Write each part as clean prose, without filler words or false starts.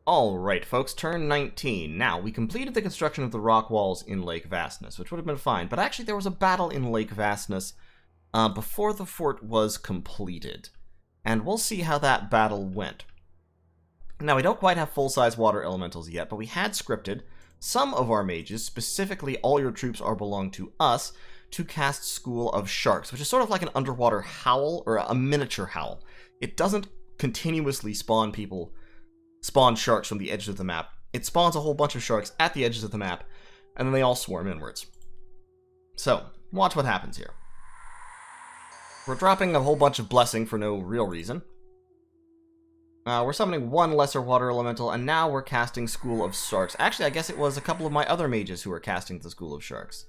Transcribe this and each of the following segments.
Alright, folks, turn 19. Now, we completed the construction of the rock walls in Lake Vastness, which would have been fine, but actually there was a battle in Lake Vastness before the fort was completed. And we'll see how that battle went. Now, we don't quite have full-size water elementals yet, but we had scripted some of our mages, specifically all your troops are belong to us, to cast School of Sharks, which is sort of like an underwater howl, or a miniature howl. It doesn't continuously spawn sharks from the edges of the map. It spawns a whole bunch of sharks at the edges of the map, and then they all swarm inwards. So, watch what happens here. We're dropping a whole bunch of Blessing for no real reason. We're summoning one lesser water elemental, and now we're casting School of Sharks. Actually, I guess it was a couple of my other mages who were casting the School of Sharks.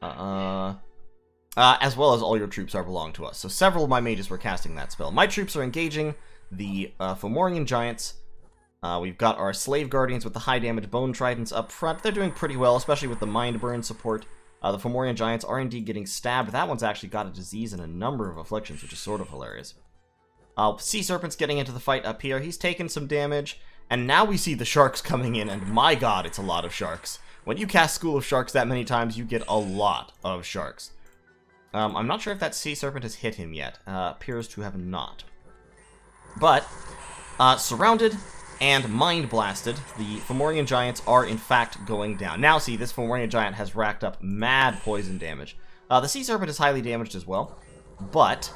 As well as all your troops are belong to us. So several of my mages were casting that spell. My troops are engaging the Fomorian Giants. We've got our Slave Guardians with the high damage Bone Tridents up front. They're doing pretty well, especially with the Mind Burn support. The Fomorian Giants are indeed getting stabbed. That one's actually got a disease and a number of afflictions, which is sort of hilarious. Sea Serpent's getting into the fight up here. He's taken some damage. And now we see the sharks coming in, and my god, it's a lot of sharks. When you cast School of Sharks that many times, you get a lot of sharks. I'm not sure if that Sea Serpent has hit him yet. Appears to have not. But, surrounded and Mind Blasted, the Fomorian Giants are in fact going down. Now see, this Fomorian Giant has racked up mad poison damage. The Sea Serpent is highly damaged as well, but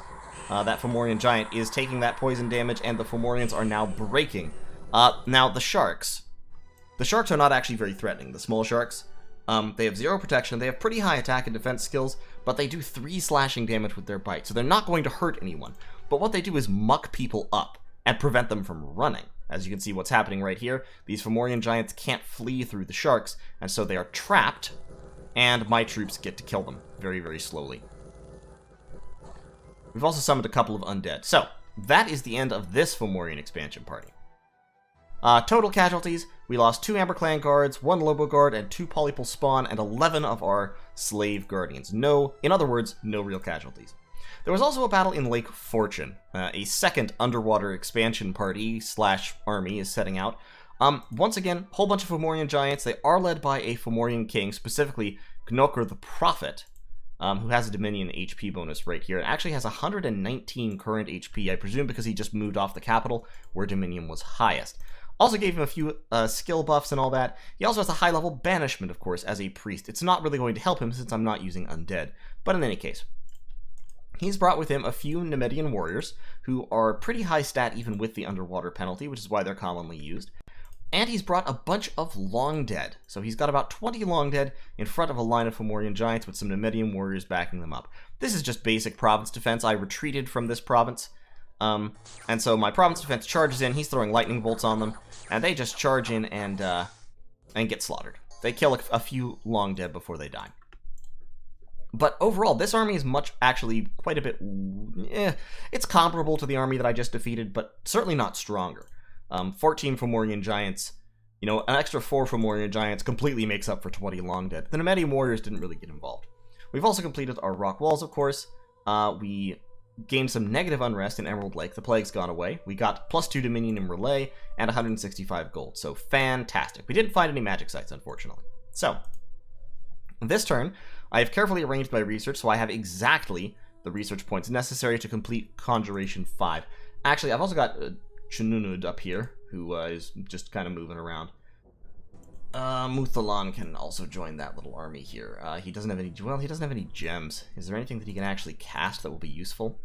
that Fomorian Giant is taking that poison damage, and the Fomorians are now breaking. Now, the sharks are not actually very threatening. The small sharks, they have 0 protection, they have pretty high attack and defense skills, but they do 3 slashing damage with their bite, so they're not going to hurt anyone. But what they do is muck people up and prevent them from running. As you can see what's happening right here, these Fomorian Giants can't flee through the sharks, and so they are trapped, and my troops get to kill them very, very slowly. We've also summoned a couple of undead. So, that is the end of this Fomorian expansion party. Total casualties, we lost 2 Amber Clan guards, 1 Lobo guard, and 2 Polypal spawn, and 11 of our Slave Guardians. In other words, no real casualties. There was also a battle in Lake Fortune. A second underwater expansion party / army is setting out. Once again, whole bunch of Fomorian Giants. They are led by a Fomorian king, specifically Gnokr the Prophet, who has a Dominion HP bonus right here. It actually has 119 current HP, I presume because he just moved off the capital, where Dominion was highest. Also gave him a few skill buffs and all that. He also has a high-level banishment, of course, as a priest. It's not really going to help him since I'm not using undead, but in any case. He's brought with him a few Nemedian warriors, who are pretty high stat even with the underwater penalty, which is why they're commonly used. And he's brought a bunch of long dead. So he's got about 20 long dead in front of a line of Fomorian Giants with some Nemedian warriors backing them up. This is just basic province defense. I retreated from this province. And so my province defense charges in, he's throwing lightning bolts on them, and they just charge in and get slaughtered. They kill a few long dead before they die. But overall, this army is actually quite a bit, it's comparable to the army that I just defeated, but certainly not stronger. 14 Fomorian Giants, an extra 4 Fomorian Giants completely makes up for 20 long dead. The Nemedian warriors didn't really get involved. We've also completed our rock walls, of course. We gained some negative unrest in Emerald Lake. The plague's gone away. We got +2 Dominion in Relay and 165 gold. So fantastic. We didn't find any magic sites, unfortunately. So, this turn, I have carefully arranged my research so I have exactly the research points necessary to complete Conjuration 5. Actually, I've also got Chununud up here, who is just kind of moving around. Muthalan can also join that little army here. He doesn't have any gems. Is there anything that he can actually cast that will be useful?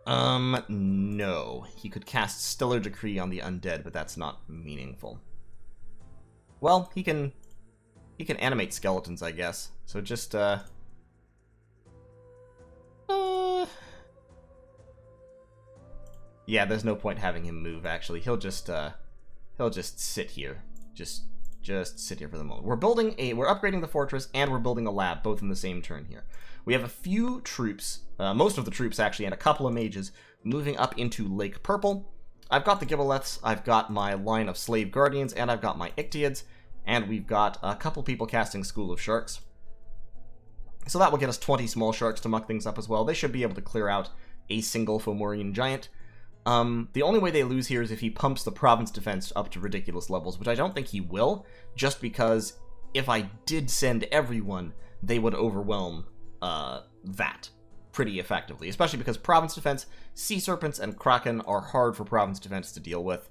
No. He could cast Stellar Decree on the undead, but that's not meaningful. Well, he can animate skeletons, I guess. So just, yeah, there's no point having him move, actually. He'll just sit here. Just sit here for the moment. We're upgrading the fortress, and we're building a lab, both in the same turn here. We have a few troops, most of the troops, actually, and a couple of mages, moving up into Lake Purple. I've got the Gibbeleths, I've got my line of Slave Guardians, and I've got my Ictiids, and we've got a couple people casting School of Sharks. So that will get us 20 small sharks to muck things up as well. They should be able to clear out a single Fomorian Giant. The only way they lose here is if he pumps the province defense up to ridiculous levels, which I don't think he will, just because if I did send everyone, they would overwhelm that pretty effectively, especially because province defense, sea serpents, and kraken are hard for province defense to deal with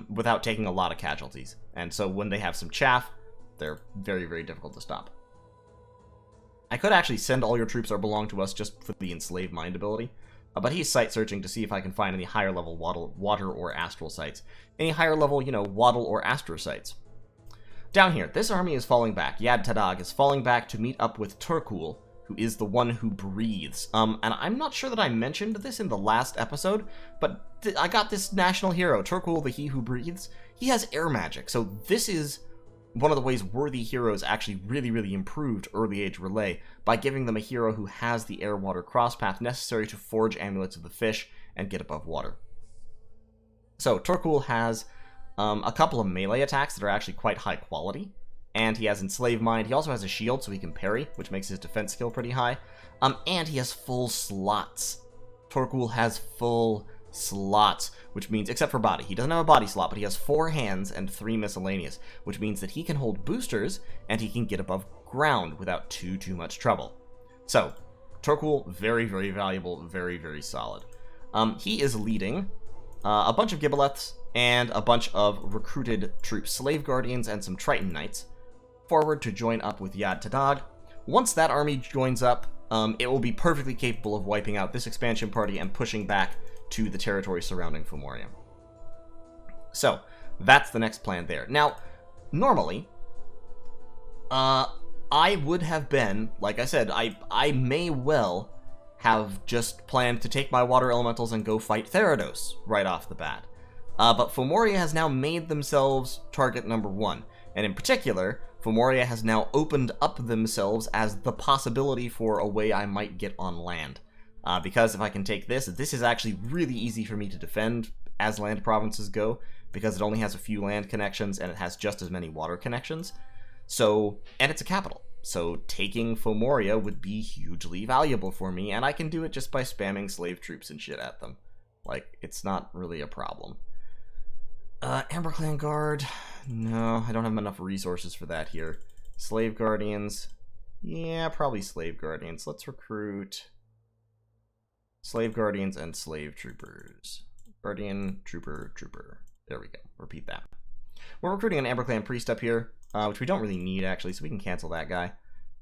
without taking a lot of casualties. And so when they have some chaff, they're very, very difficult to stop. I could actually send all your troops that belong to us just for the Enslaved Mind ability, but he's site searching to see if I can find any higher level water or astral sites. Any higher level, waddle or astro sites. Down here, this army is falling back. Yad Tadag is falling back to meet up with Turkul, who is the one who breathes. And I'm not sure that I mentioned this in the last episode, but I got this national hero, Turkul the He Who Breathes. He has air magic, so this is one of the ways worthy heroes actually really, really improved early age relay by giving them a hero who has the air-water crosspath necessary to forge amulets of the fish and get above water. So Turkul has a couple of melee attacks that are actually quite high quality, and he has Enslaved Mind. He also has a shield so he can parry, which makes his defense skill pretty high, and he has full slots. Turkul has full slots, which means, except for body, he doesn't have a body slot, but he has 4 hands and 3 miscellaneous, which means that he can hold boosters and he can get above ground without too much trouble. So Turkul, very, very valuable, very, very solid. He is leading a bunch of Gibboleths and a bunch of recruited troops, Slave Guardians and some Triton Knights, forward to join up with Yad Tadag. Once that army joins up, it will be perfectly capable of wiping out this expansion party and pushing back to the territory surrounding Fomoria. So, that's the next plan there. Now, normally, I would have been, like I said, I may well have just planned to take my water elementals and go fight Therodos right off the bat. But Fomoria has now made themselves target number 1, and in particular, Fomoria has now opened up themselves as the possibility for a way I might get on land. Because if I can take this is actually really easy for me to defend as land provinces go, because it only has a few land connections and it has just as many water connections. So, and it's a capital. So taking Fomoria would be hugely valuable for me, and I can do it just by spamming slave troops and shit at them. Like, it's not really a problem. Amber Clan Guard. No, I don't have enough resources for that here. Slave Guardians. Yeah, probably Slave Guardians. Let's recruit Slave Guardians and Slave Troopers. Guardian, Trooper, Trooper. There we go. Repeat that. We're recruiting an Amber Clan Priest up here, which we don't really need, actually, so we can cancel that guy.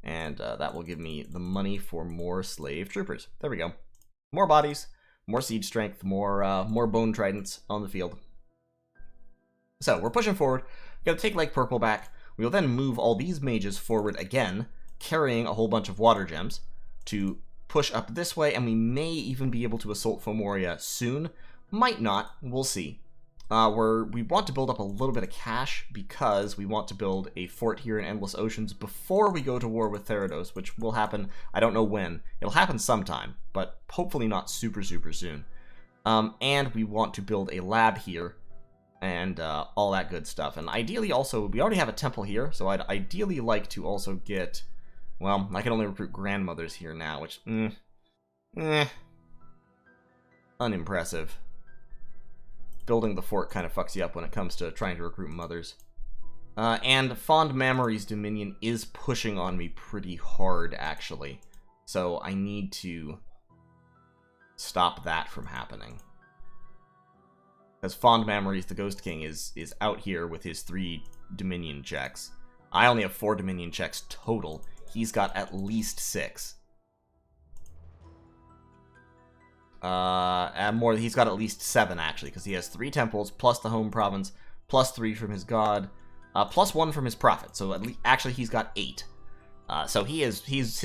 And that will give me the money for more Slave Troopers. There we go. More bodies, more siege strength, more Bone Tridents on the field. So, we're pushing forward. We're going to take Lake Purple back. We'll then move all these mages forward again, carrying a whole bunch of water gems to push up this way, and we may even be able to assault Fomoria soon. Might not. We'll see. We want to build up a little bit of cash because we want to build a fort here in Endless Oceans before we go to war with Therodos, which will happen, I don't know when. It'll happen sometime, but hopefully not super soon. And we want to build a lab here and all that good stuff. And ideally also, we already have a temple here, so I'd ideally like to also get, well, I can only recruit grandmothers here now, which, unimpressive. Building the fort kind of fucks you up when it comes to trying to recruit mothers. And Fond Memory's Dominion is pushing on me pretty hard, actually. So I need to stop that from happening. Because Fond Memories, the Ghost King, is out here with his 3 Dominion checks. I only have 4 Dominion checks total. He's got at least 6. And more, he's got at least 7 actually, because he has 3 temples plus the home province, plus 3 from his god, plus 1 from his prophet. So at least, actually, he's got 8. So his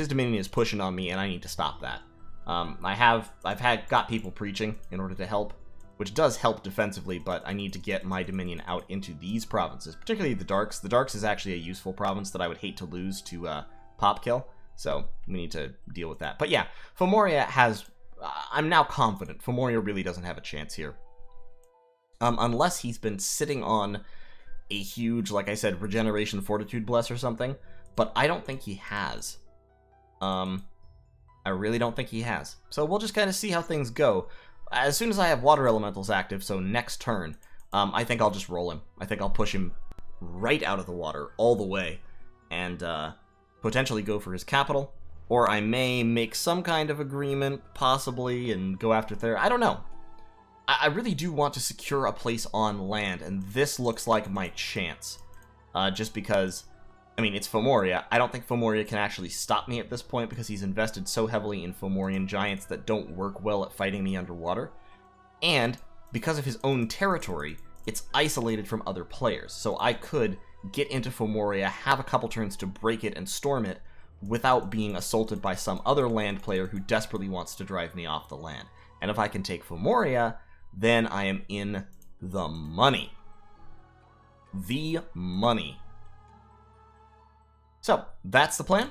dominion is pushing on me, and I need to stop that. I've got people preaching in order to help, which does help defensively, but I need to get my dominion out into these provinces, particularly the Darks. The Darks is actually a useful province that I would hate to lose to pop kill. So we need to deal with that. But yeah, Fomoria has. I'm now confident Fomoria really doesn't have a chance here. Unless he's been sitting on a huge, like I said, regeneration fortitude bless or something. But I don't think he has. I really don't think he has. So we'll just kind of see how things go. as soon as I have water elementals active, so next turn, I think I'll just roll him. I think I'll push him right out of the water all the way and potentially go for his capital. Or I may make some kind of agreement, possibly, and go after Therodos. I don't know. I really do want to secure a place on land, and this looks like my chance. Just because, I mean, it's Fomoria. I don't think Fomoria can actually stop me at this point because he's invested so heavily in Fomorian giants that don't work well at fighting me underwater. And because of his own territory, it's isolated from other players. So I could get into Fomoria, have a couple turns to break it and storm it, without being assaulted by some other land player who desperately wants to drive me off the land. And if I can take Fomoria, then I am in the money. The money. So, that's the plan.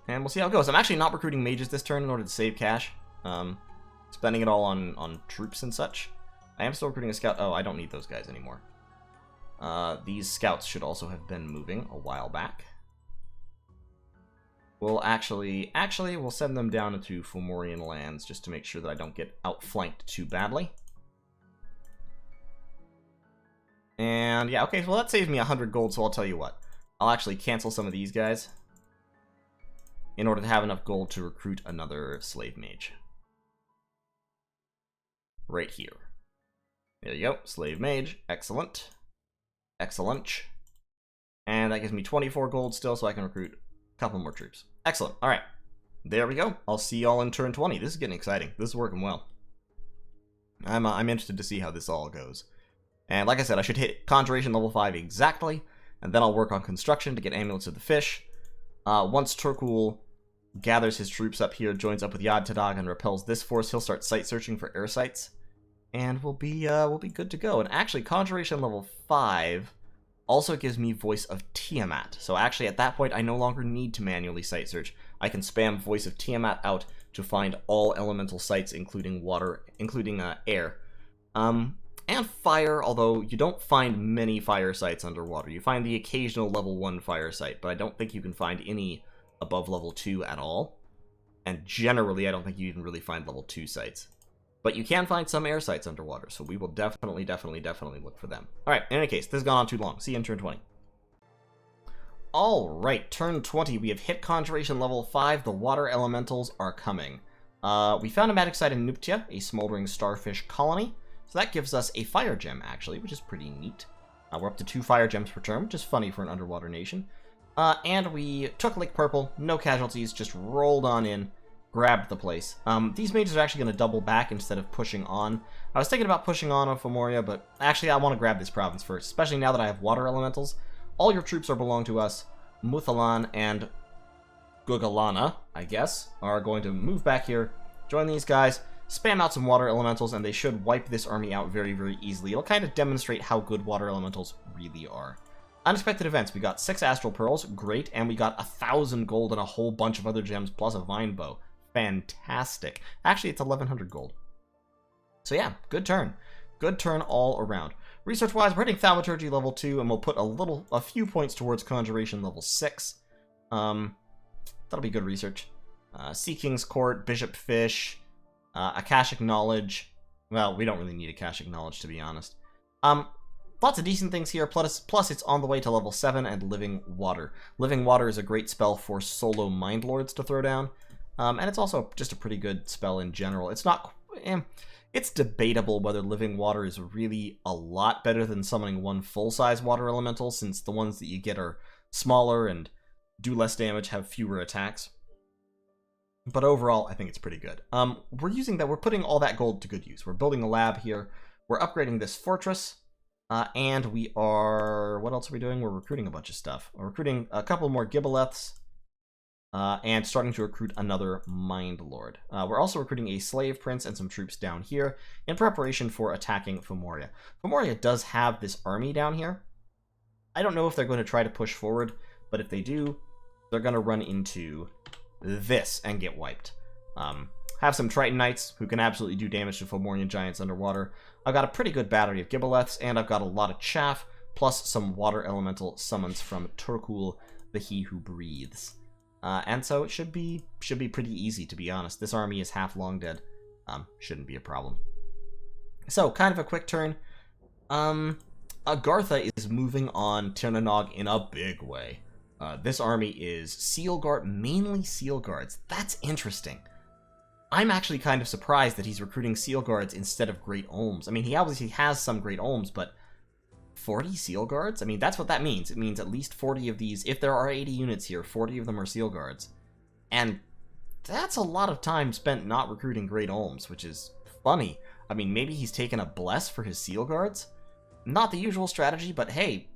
And we'll see how it goes. I'm actually not recruiting mages this turn in order to save cash. Spending it all on troops and such. I am still recruiting a scout. Oh, I don't need those guys anymore. These scouts should also have been moving a while back. We'll actually, we'll send them down into Fomorian lands just to make sure that I don't get outflanked too badly. And yeah, okay, well that saves me 100 gold, so I'll tell you what. I'll actually cancel some of these guys in order to have enough gold to recruit another slave mage. Right here. There you go, slave mage, excellent. Excellent. And that gives me 24 gold still, so I can recruit a couple more troops. Excellent. All right. There we go. I'll see y'all in turn 20. This is getting exciting. This is working well. I'm interested to see how this all goes. And like I said, I should hit Conjuration level 5 exactly, and then I'll work on construction to get Amulets of the Fish. Once Turkul gathers his troops up here, joins up with Yad Tadag, and repels this force, he'll start site searching for air sites, and we'll be good to go. And actually, Conjuration level 5 also gives me Voice of Tiamat. So actually, at that point, I no longer need to manually site search. I can spam Voice of Tiamat out to find all elemental sites, including water, including air. And fire, although you don't find many fire sites underwater. You find the occasional level 1 fire site, but I don't think you can find any above level 2 at all. And generally, I don't think you even really find level 2 sites. But you can find some air sites underwater, so we will definitely look for them. Alright, in any case, this has gone on too long. See you in turn 20. Alright, turn 20. We have hit Conjuration level 5. The water elementals are coming. We found a magic site in Nuptia, a smoldering starfish colony. So that gives us a fire gem, actually, which is pretty neat. We're up to 2 fire gems per turn, which is funny for an underwater nation. And we took Lake Purple, no casualties, just rolled on in, grabbed the place. These mages are actually going to double back instead of pushing on. I was thinking about pushing on Fomoria, but actually I want to grab this province first, especially now that I have water elementals. All your troops are belong to us. Muthalan and Gugalana, I guess, are going to move back here, join these guys, spam out some water elementals, and they should wipe this army out very, very easily. It'll kind of demonstrate how good water elementals really are. Unexpected events. We got 6 astral pearls, great, and we got 1,000 gold and a whole bunch of other gems, plus a vine bow. Fantastic. Actually, it's 1,100 gold. So yeah, good turn. Good turn all around. Research-wise, we're hitting Thaumaturgy level 2, and we'll put a few points towards Conjuration level 6. That'll be good research. Sea King's Court, Bishop Fish, Akashic Knowledge. Well, we don't really need Akashic Knowledge, to be honest. Lots of decent things here, plus it's on the way to level 7 and Living Water. Living Water is a great spell for solo Mind Lords to throw down, and it's also just a pretty good spell in general. It's not... it's debatable whether Living Water is really a lot better than summoning one full-size water elemental, since the ones that you get are smaller and do less damage, have fewer attacks. But overall, I think it's pretty good. We're putting all that gold to good use. We're building a lab here. We're upgrading this fortress. And we are... What else are we doing? We're recruiting a bunch of stuff. We're recruiting a couple more Gibboleths. And starting to recruit another Mind Lord. We're also recruiting a Slave Prince and some troops down here in preparation for attacking Fomoria. Fomoria does have this army down here. I don't know if they're going to try to push forward, but if they do, they're going to run into this and get wiped. Have some Triton Knights who can absolutely do damage to Fomorian giants underwater. I've got a pretty good battery of Gibboleths, and I've got a lot of chaff, plus some water elemental summons from Turkul, the He Who Breathes. And so it should be pretty easy, to be honest. This army is half long dead. shouldn't be a problem. So, kind of a quick turn. Agartha is moving on Tir Na in a big way. This army is Seal Guard, mainly Seal Guards. That's interesting. I'm actually kind of surprised that he's recruiting Seal Guards instead of Great Olms. I mean, he obviously has some Great Olms, but 40 Seal Guards? I mean, that's what that means. It means at least 40 of these. If there are 80 units here, 40 of them are Seal Guards. And that's a lot of time spent not recruiting Great Olms, which is funny. I mean, maybe he's taken a Bless for his Seal Guards? Not the usual strategy, but hey,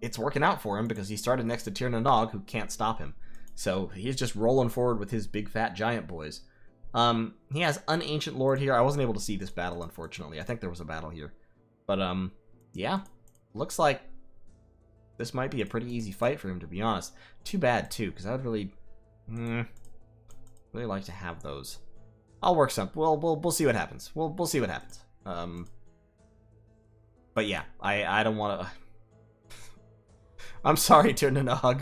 it's working out for him because he started next to Tir Na, who can't stop him. So he's just rolling forward with his big fat giant boys. He has Unancient Lord here. I wasn't able to see this battle, unfortunately. I think there was a battle here. But, yeah. Looks like this might be a pretty easy fight for him, to be honest. Too bad, too, because I would really like to have those. I'll work some. We'll see what happens. We'll see what happens. But yeah, I don't want to. I'm sorry, Tir Na.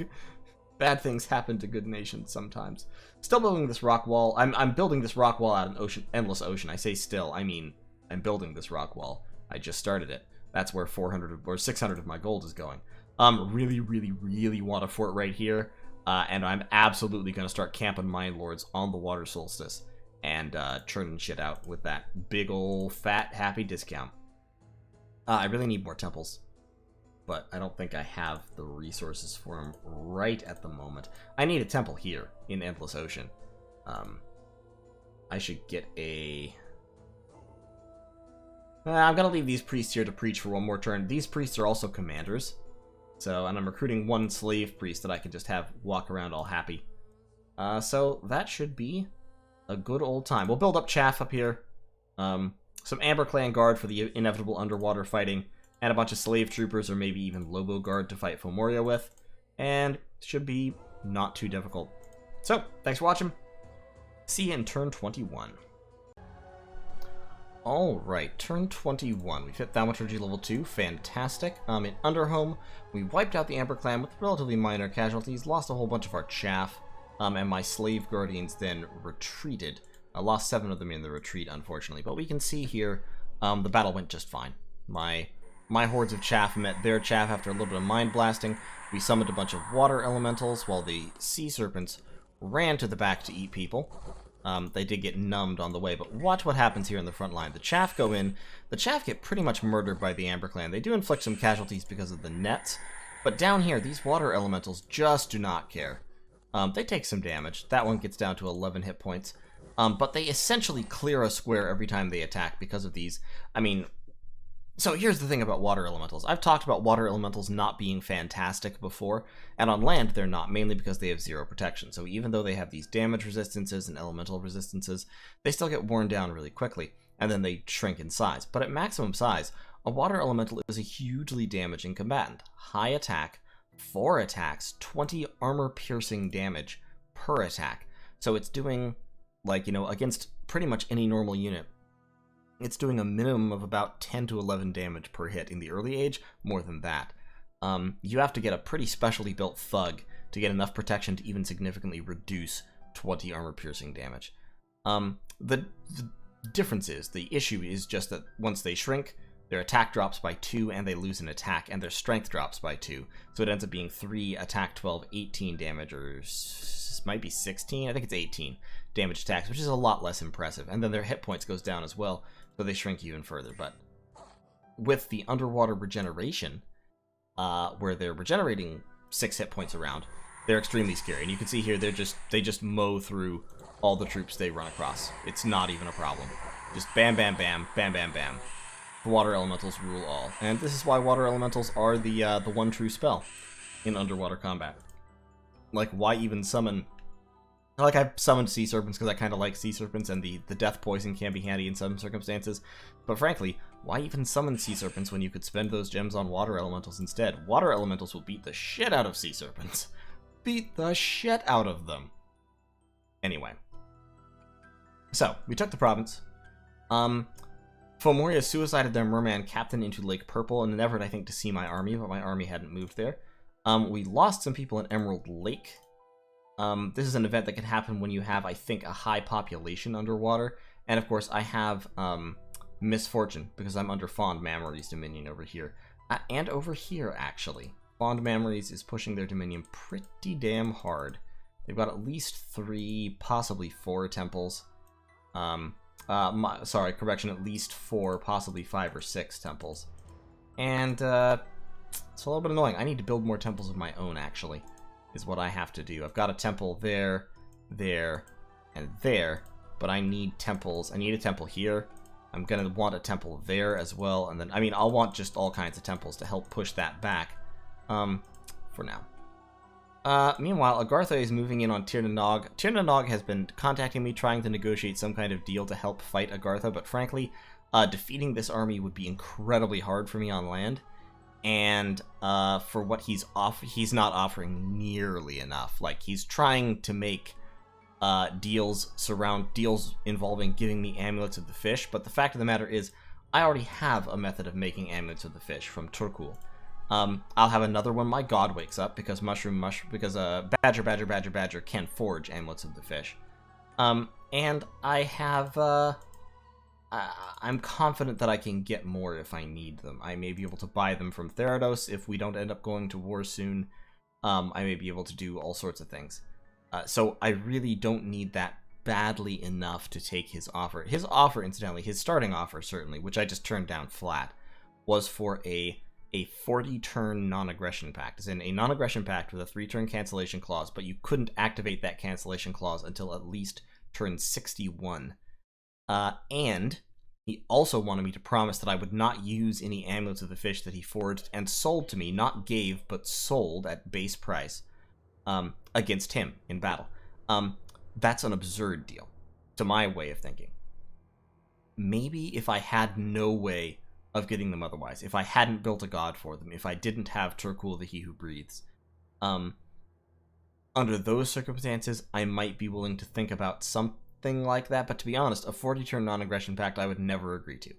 Bad things happen to good nations sometimes. Still building this rock wall. I'm building this rock wall out in endless ocean. I say still. I mean, I'm building this rock wall. I just started it. That's where 400 or 600 of my gold is going. Really want a fort right here. And I'm absolutely going to start camping Mine Lords on the Water Solstice and churning shit out with that big ol' fat happy discount. I really need more temples, but I don't think I have the resources for them right at the moment. I need a temple here in Endless Ocean. I should get a... I'm going to leave these priests here to preach for one more turn. These priests are also commanders. So, and I'm recruiting one slave priest that I can just have walk around all happy. So that should be a good old time. We'll build up chaff up here. Some Amber Clan Guard for the inevitable underwater fighting. And a bunch of slave troopers or maybe even Lobo Guard to fight Fomoria with. And should be not too difficult. So, thanks for watching. See you in turn 21. Alright, turn 21. We've hit Thaumaturgy level 2. Fantastic. In Underhome, we wiped out the Amber Clan with relatively minor casualties, lost a whole bunch of our chaff, and my Slave Guardians then retreated. I lost 7 of them in the retreat, unfortunately, but we can see here the battle went just fine. My hordes of chaff met their chaff after a little bit of mind blasting. We summoned a bunch of water elementals while the sea serpents ran to the back to eat people. They did get numbed on the way, but watch what happens here in the front line. The chaff go in. The chaff get pretty much murdered by the Amber Clan. They do inflict some casualties because of the nets, but down here, these water elementals just do not care. They take some damage. That one gets down to 11 hit points, but they essentially clear a square every time they attack because of these. I mean, so here's the thing about water elementals. I've talked about water elementals not being fantastic before, and on land they're not, mainly because they have 0 protection. So even though they have these damage resistances and elemental resistances, they still get worn down really quickly, and then they shrink in size. But at maximum size, a water elemental is a hugely damaging combatant. High attack, 4 attacks, 20 armor-piercing damage per attack. So it's doing, like, you know, against pretty much any normal unit, it's doing a minimum of about 10 to 11 damage per hit. In the early age, more than that. You have to get a pretty specially built thug to get enough protection to even significantly reduce 20 armor-piercing damage. The difference is, the issue is just that once they shrink, their attack drops by 2 and they lose an attack, and their strength drops by 2. So it ends up being 3 attack, 12, 18 damage, or might be 16, I think it's 18 damage attacks, which is a lot less impressive. And then their hit points goes down as well, so they shrink even further. But with the underwater regeneration, where they're regenerating 6 hit points around, they're extremely scary. And you can see here, they just mow through all the troops they run across. It's not even a problem. Just bam, bam, bam, bam, bam, bam. The water elementals rule all. And this is why water elementals are the one true spell in underwater combat. Like, why even summon... Like, I've summoned sea serpents because I kind of like sea serpents, and the death poison can be handy in some circumstances. But frankly, why even summon sea serpents when you could spend those gems on water elementals instead? Water elementals will beat the shit out of sea serpents. Beat the shit out of them. Anyway. So, we took the province. Fomoria suicided their merman captain into Lake Purple in an effort, I think, to see my army, but my army hadn't moved there. We lost some people in Emerald Lake. This is an event that can happen when you have, I think, a high population underwater, And of course, I have Misfortune, because I'm under Fond Memories dominion over here. And over here, actually. Fond Memories is pushing their dominion pretty damn hard. They've got at least 3, possibly 4 temples. Sorry, correction, at least 4, possibly 5 or 6 temples. And it's a little bit annoying. I need to build more temples of my own, actually, is what I have to do. I've got a temple there, there, and there, but I need temples. I need a temple here. I'm going to want a temple there as well, and then, I mean, I'll want just all kinds of temples to help push that back, for now. Meanwhile, Agartha is moving in on Tir Na. Tir Na has been contacting me, trying to negotiate some kind of deal to help fight Agartha, but frankly, defeating this army would be incredibly hard for me on land, and for what he's not offering nearly enough. Like, he's trying to make deals involving giving me Amulets of the Fish, but the fact of the matter is, I already have a method of making Amulets of the Fish from Turkul. I'll have another when my god wakes up, because Badger can forge Amulets of the Fish. And I have, I'm confident that I can get more if I need them. I may be able to buy them from Therodos if we don't end up going to war soon. I may be able to do all sorts of things. So I really don't need that badly enough to take his offer. His offer, incidentally, his starting offer, certainly, which I just turned down flat, was for a 40-turn non-aggression pact. As in, a non-aggression pact with a 3-turn cancellation clause, but you couldn't activate that cancellation clause until at least turn 61. And he also wanted me to promise that I would not use any Amulets of the Fish that he forged and sold to me, not gave, but sold at base price, against him in battle. That's an absurd deal, to my way of thinking. Maybe if I had no way of getting them otherwise, if I hadn't built a god for them, if I didn't have Turkul the He Who Breathes, under those circumstances, I might be willing to think about something like that, but to be honest, a 40-turn non-aggression pact I would never agree to.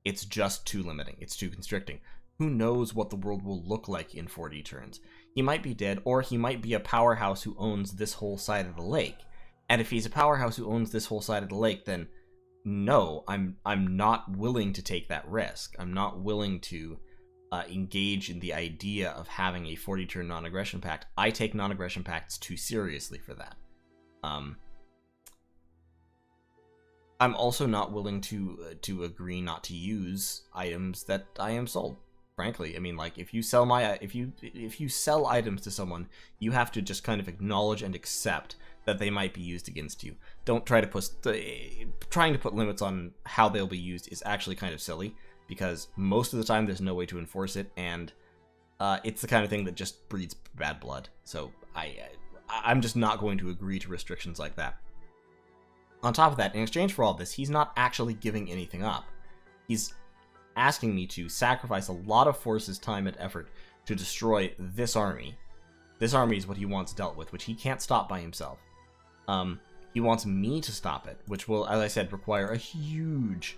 It's just too limiting, it's too constricting. Who knows what the world will look like in 40 turns? He might be dead, or he might be a powerhouse who owns this whole side of the lake. And if he's a powerhouse who owns this whole side of the lake, then no, I'm not willing to take that risk. I'm not willing to engage in the idea of having a 40-turn non-aggression pact. I take non-aggression pacts too seriously for that. I'm also not willing to agree not to use items that I am sold. Frankly, I mean, like, if you sell items to someone, you have to just kind of acknowledge and accept that they might be used against you. Don't try to trying to put limits on how they'll be used is actually kind of silly, because most of the time there's no way to enforce it, and it's the kind of thing that just breeds bad blood. So I'm just not going to agree to restrictions like that. On top of that, in exchange for all this, he's not actually giving anything up. He's asking me to sacrifice a lot of forces, time, and effort to destroy this army. This army is what he wants dealt with, which he can't stop by himself. He wants me to stop it, which will, as I said, require a huge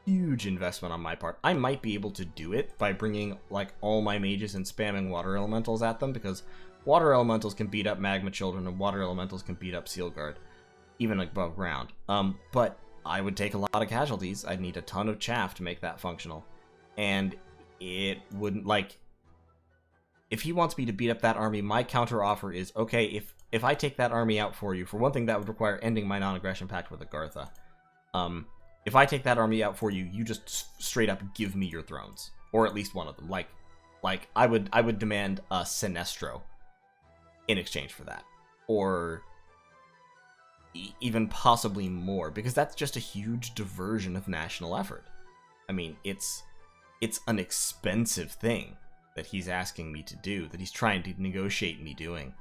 investment on my part. I might be able to do it by bringing, like, all my mages and spamming water elementals at them, because water elementals can beat up magma children, and water elementals can beat up seal guard, even above ground. But I would take a lot of casualties. I'd need a ton of chaff to make that functional. And it wouldn't, like, if he wants me to beat up that army, my counter offer is, okay, if I take that army out for you, for one thing, that would require ending my non-aggression pact with Agartha. If I take that army out for you, you just straight up give me your thrones. Or at least one of them. Like I would demand a Sinestro in exchange for that. Or even possibly more, because that's just a huge diversion of national effort. I mean, it's an expensive thing that he's asking me to do, that he's trying to negotiate me doing.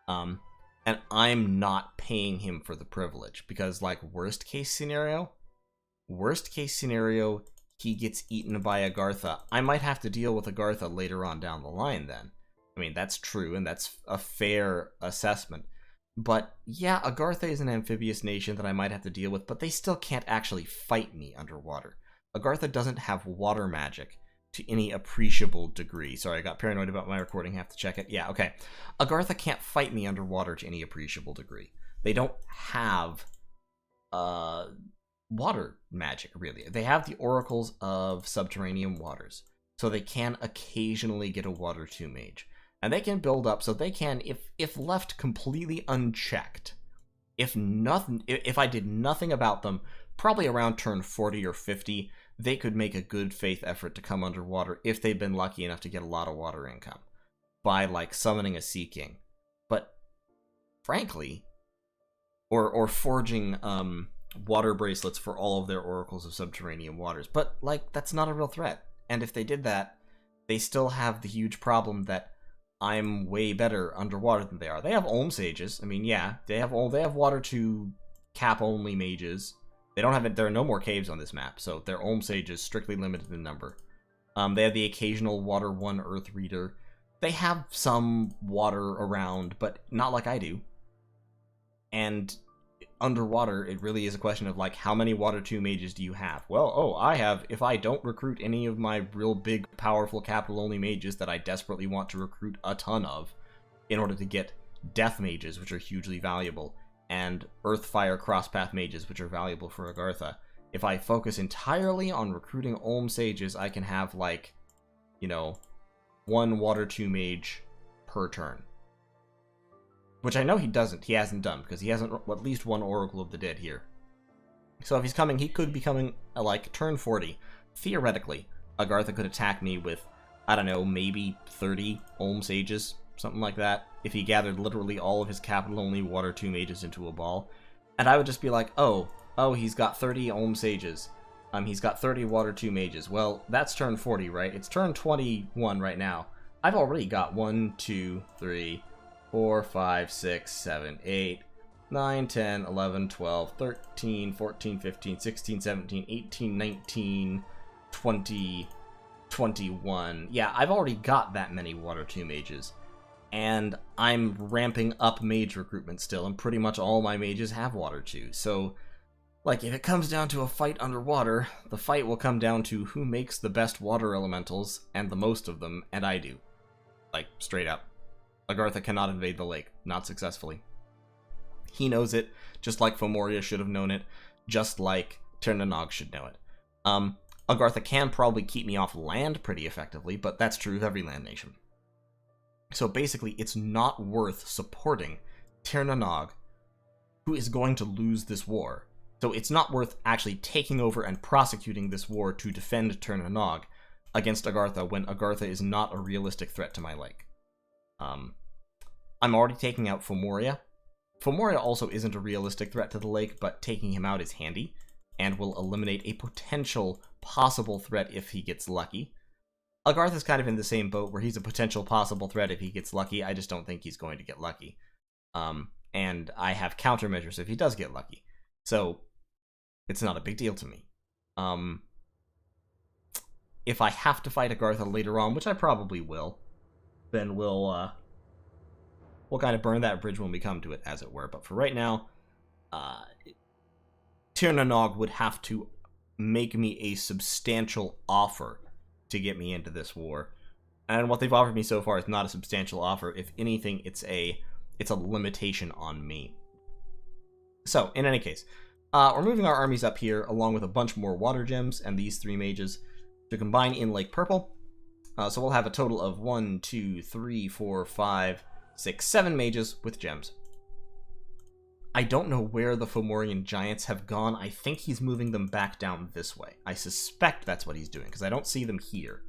And I'm not paying him for the privilege, because, like, worst case scenario, he gets eaten by Agartha. I might have to deal with Agartha later on down the line then. I mean, that's true, and that's a fair assessment. But yeah, Agartha is an amphibious nation that I might have to deal with, but they still can't actually fight me underwater. Agartha doesn't have water magic to any appreciable degree. Sorry, I got paranoid about my recording, have to check it. Yeah, okay. Agartha can't fight me underwater to any appreciable degree. They don't have water magic, really. They have the oracles of subterranean waters, so they can occasionally get a water 2 mage. And they can build up, so they can, if left completely unchecked, if I did nothing about them, probably around turn 40 or 50, they could make a good faith effort to come underwater if they've been lucky enough to get a lot of water income by, like, summoning a Sea King. But, frankly, or forging, water bracelets for all of their oracles of subterranean waters. But, like, that's not a real threat. And if they did that, they still have the huge problem that I'm way better underwater than they are. They have Olm Sages. I mean, yeah, they have water 2 cap only mages. They don't have it. There are no more caves on this map, so their Olm Sages strictly limited in number. They have the occasional water 1 Earth Reader. They have some water around, but not like I do. And underwater, it really is a question of, like, how many water 2 mages do you have? Well, I have, if I don't recruit any of my real big, powerful capital-only mages that I desperately want to recruit a ton of in order to get death mages, which are hugely valuable, and earth fire crosspath mages, which are valuable for Agartha. If I focus entirely on recruiting Olm Sages, I can have, like, you know, 1 water 2 mage per turn. Which I know he hasn't done, because he hasn't at least 1 Oracle of the Dead here. So if he's coming, he could be coming, like, turn 40. Theoretically, Agartha could attack me with, I don't know, maybe 30 Olm Sages, something like that, if he gathered literally all of his capital-only water 2 mages into a ball. And I would just be like, oh, he's got 30 Olm Sages. He's got 30 water 2 mages. Well, that's turn 40, right? It's turn 21 right now. I've already got 1, 2, 3... 4, 5, 6, 7, 8, 9, 10, 11, 12, 13, 14, 15, 16, 17, 18, 19, 20, 21. Yeah, I've already got that many water 2 mages. And I'm ramping up mage recruitment still, and pretty much all my mages have water 2. So, like, if it comes down to a fight underwater, the fight will come down to who makes the best water elementals, and the most of them, and I do. Like, straight up. Agartha cannot invade the lake, not successfully. He knows it, just like Fomoria should have known it, just like Tir Na should know it. Agartha can probably keep me off land pretty effectively, but that's true of every land nation. So basically, it's not worth supporting Tir Na, who is going to lose this war. So it's not worth actually taking over and prosecuting this war to defend Tir Na against Agartha when Agartha is not a realistic threat to my lake. I'm already taking out Fomoria. Fomoria also isn't a realistic threat to the lake, but taking him out is handy, and will eliminate a potential possible threat if he gets lucky. Agartha's kind of in the same boat, where he's a potential possible threat if he gets lucky. I just don't think he's going to get lucky. And I have countermeasures if he does get lucky. So, it's not a big deal to me. If I have to fight Agartha later on, which I probably will, then we'll kind of burn that bridge when we come to it, as it were. But for right now, Tir Na would have to make me a substantial offer to get me into this war. And what they've offered me so far is not a substantial offer. If anything, it's a limitation on me. So, in any case, we're moving our armies up here, along with a bunch more water gems and these 3 mages, to combine in Lake Purple. So we'll have a total of 1, 2, 3, 4, 5, 6, 7 mages with gems. I don't know where the Fomorian giants have gone. I think he's moving them back down this way. I suspect that's what he's doing, because I don't see them here.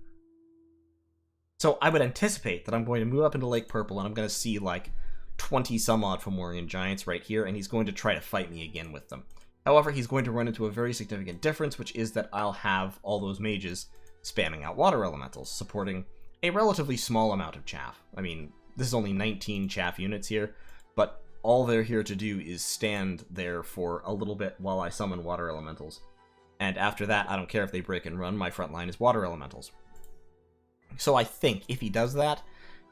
So I would anticipate that I'm going to move up into Lake Purple, and I'm going to see, like, 20-some-odd Fomorian giants right here, and he's going to try to fight me again with them. However, he's going to run into a very significant difference, which is that I'll have all those mages spamming out water elementals, supporting a relatively small amount of chaff. I mean, this is only 19 chaff units here, but all they're here to do is stand there for a little bit while I summon water elementals. And after that, I don't care if they break and run, my front line is water elementals. So I think if he does that,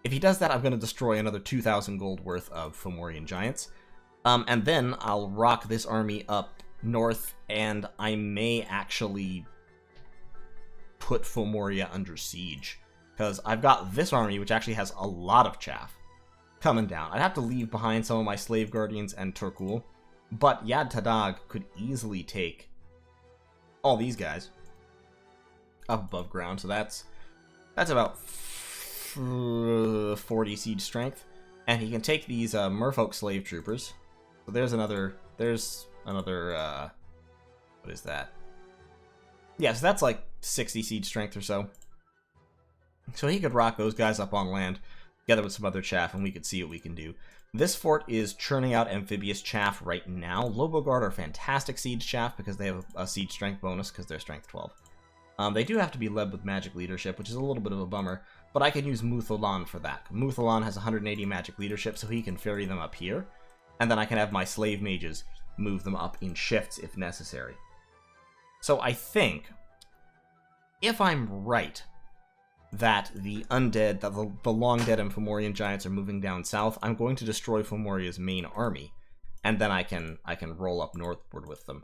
I'm going to destroy another 2,000 gold worth of Fomorian giants. And then I'll rock this army up north, and I may actually put Fomoria under siege. Because I've got this army, which actually has a lot of chaff, coming down. I'd have to leave behind some of my Slave Guardians and Turkul, But Yad Tadag could easily take all these guys up above ground, so that's about 40 siege strength. And he can take these merfolk slave troopers. So there's another, what is that? Yeah, so that's like 60 siege strength or so. So he could rock those guys up on land, together with some other chaff, and we could see what we can do. This fort is churning out amphibious chaff right now. Loboguard are fantastic siege chaff because they have a siege strength bonus because they're strength 12. They do have to be led with magic leadership, which is a little bit of a bummer, but I can use Muthalan for that. Muthalan has 180 magic leadership, so he can ferry them up here, and then I can have my slave mages move them up in shifts if necessary. So I think, if I'm right, that the undead, that the long dead and Fomorian giants are moving down south, I'm going to destroy Fomoria's main army, and then I can roll up northward with them.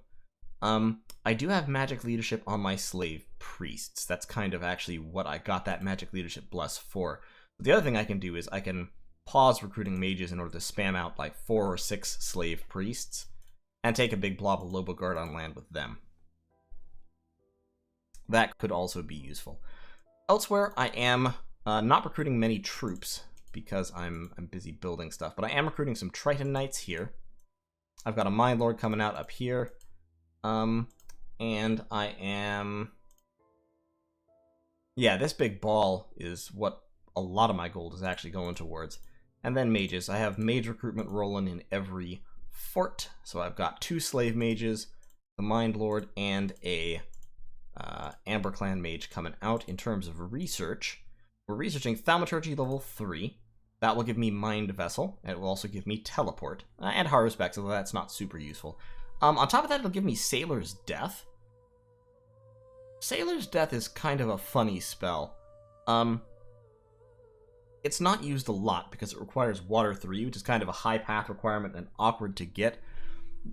I do have magic leadership on my slave priests. That's kind of actually what I got that magic leadership bless for. The other thing I can do is I can pause recruiting mages in order to spam out like 4 or 6 slave priests, and take a big blob of Loboguard on land with them. That could also be useful. Elsewhere, I am not recruiting many troops because I'm busy building stuff, but I am recruiting some Triton Knights here. I've got a Mind Lord coming out up here, and I am... Yeah, this big ball is what a lot of my gold is actually going towards. And then mages. I have mage recruitment rolling in every fort, so I've got 2 slave mages, the Mind Lord, and a Amber Clan mage coming out. In terms of research, we're researching Thaumaturgy level 3. That will give me Mind Vessel, and it will also give me Teleport, and Harvest, although that's not super useful. On top of that, it'll give me Sailor's Death. Sailor's Death is kind of a funny spell. It's not used a lot because it requires Water 3, which is kind of a high path requirement and awkward to get,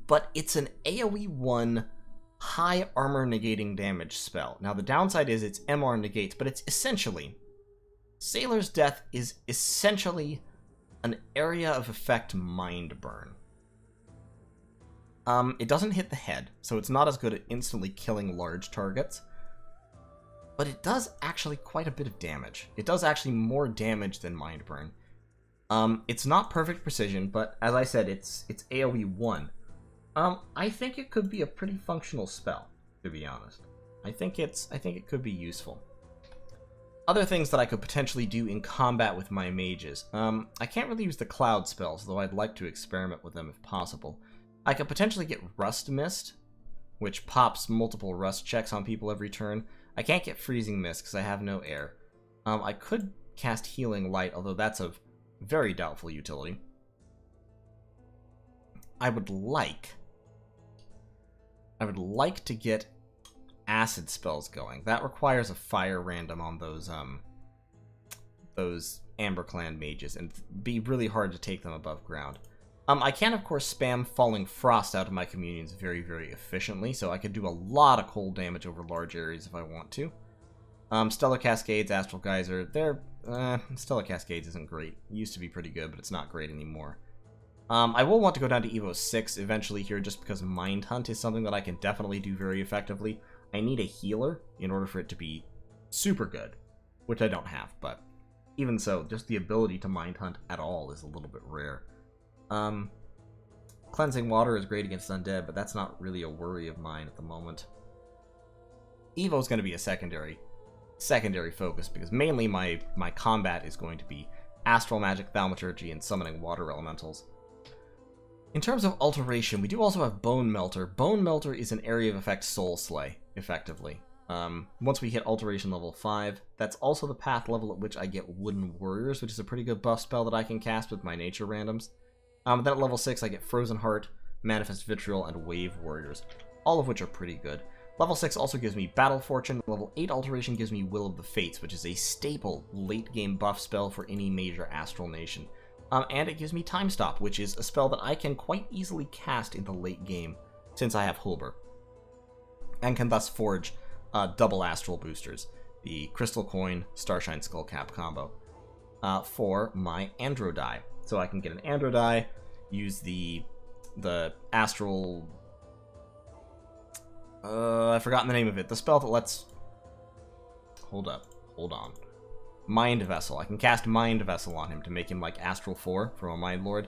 but it's an AoE 1 high armor negating damage spell. Now the downside is it's MR negates, but it's essentially... Sailor's Death is essentially an area of effect mind burn. It doesn't hit the head, so it's not as good at instantly killing large targets, but it does actually quite a bit of damage. It does actually more damage than mind burn. It's not perfect precision, but as I said, it's AoE 1. I think it could be a pretty functional spell, to be honest. I think it could be useful. Other things that I could potentially do in combat with my mages. I can't really use the cloud spells, though I'd like to experiment with them if possible. I could potentially get Rust Mist, which pops multiple rust checks on people every turn. I can't get Freezing Mist because I have no air. I could cast Healing Light, although that's of very doubtful utility. I would like to get acid spells going. That requires a fire random on those Amber Clan mages, and be really hard to take them above ground. I can, of course, spam Falling Frost out of my communions very, very efficiently, so I could do a lot of cold damage over large areas if I want to. Stellar Cascades, Astral Geyser, Stellar Cascades isn't great. It used to be pretty good, but it's not great anymore. I will want to go down to Evo 6 eventually here, just because Mind Hunt is something that I can definitely do very effectively. I need a healer in order for it to be super good, which I don't have, but even so, just the ability to Mind Hunt at all is a little bit rare. Cleansing Water is great against undead, but that's not really a worry of mine at the moment. Evo is going to be a secondary focus, because mainly my combat is going to be Astral Magic, Thaumaturgy, and summoning water elementals. In terms of alteration, we do also have Bone Melter. Bone Melter is an area of effect Soul Slay, effectively. Once we hit alteration level 5, that's also the path level at which I get Wooden Warriors, which is a pretty good buff spell that I can cast with my nature randoms. Then at level 6, I get Frozen Heart, Manifest Vitriol, and Wave Warriors, all of which are pretty good. Level 6 also gives me Battle Fortune. Level 8 alteration gives me Will of the Fates, which is a staple late-game buff spell for any major astral nation. And it gives me Time Stop, which is a spell that I can quite easily cast in the late game, since I have Hulber, and can thus forge double astral boosters, the Crystal Coin, Starshine Skullcap combo, for my Andro die. So I can get an Andro die, use the the astral... I've forgotten the name of it. The spell that lets... Hold on. Mind Vessel. I can cast Mind Vessel on him to make him like Astral 4 from a Mind Lord.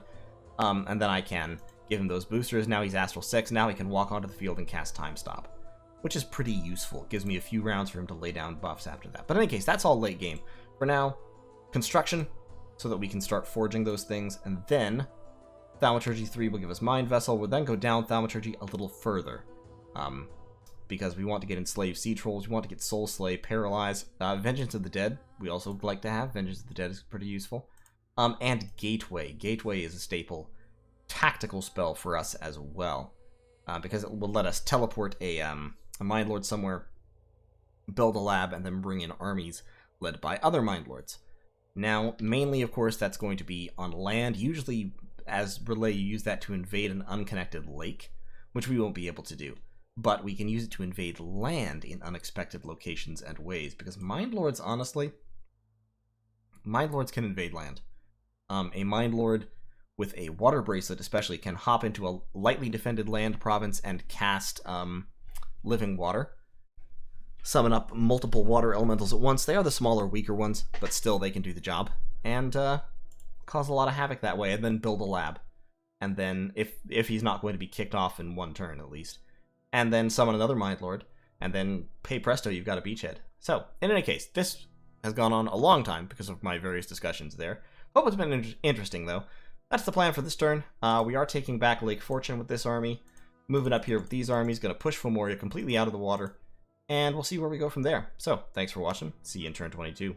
And then I can give him those boosters. Now he's Astral 6. Now he can walk onto the field and cast Time Stop, which is pretty useful. It gives me a few rounds for him to lay down buffs after that. But in any case, that's all late game. For now, construction, so that we can start forging those things, and then Thaumaturgy 3 will give us Mind Vessel. We'll then go down Thaumaturgy a little further, because we want to get Enslaved Sea Trolls, we want to get Soul Slay, Paralyze, Vengeance of the Dead, we also would like to have. Vengeance of the Dead is pretty useful. And Gateway. Gateway is a staple tactical spell for us as well, because it will let us teleport a Mind Lord somewhere, build a lab, and then bring in armies led by other Mind Lords. Now, mainly, of course, that's going to be on land. Usually, as Relay, you use that to invade an unconnected lake, which we won't be able to do. But we can use it to invade land in unexpected locations and ways, because Mind Lords, honestly, Mind Lords can invade land. A Mind Lord with a water bracelet especially can hop into a lightly defended land province and cast Living Water. Summon up multiple water elementals at once. They are the smaller, weaker ones, but still they can do the job. And cause a lot of havoc that way, and then build a lab. And then, if he's not going to be kicked off in one turn at least, and then summon another Mind Lord, and then, hey presto, you've got a beachhead. So, in any case, this has gone on a long time because of my various discussions there. Hope it's been interesting, though. That's the plan for this turn. We are taking back Lake Fortune with this army, moving up here with these armies, going to push Fomoria completely out of the water, and we'll see where we go from there. So, thanks for watching. See you in turn 22.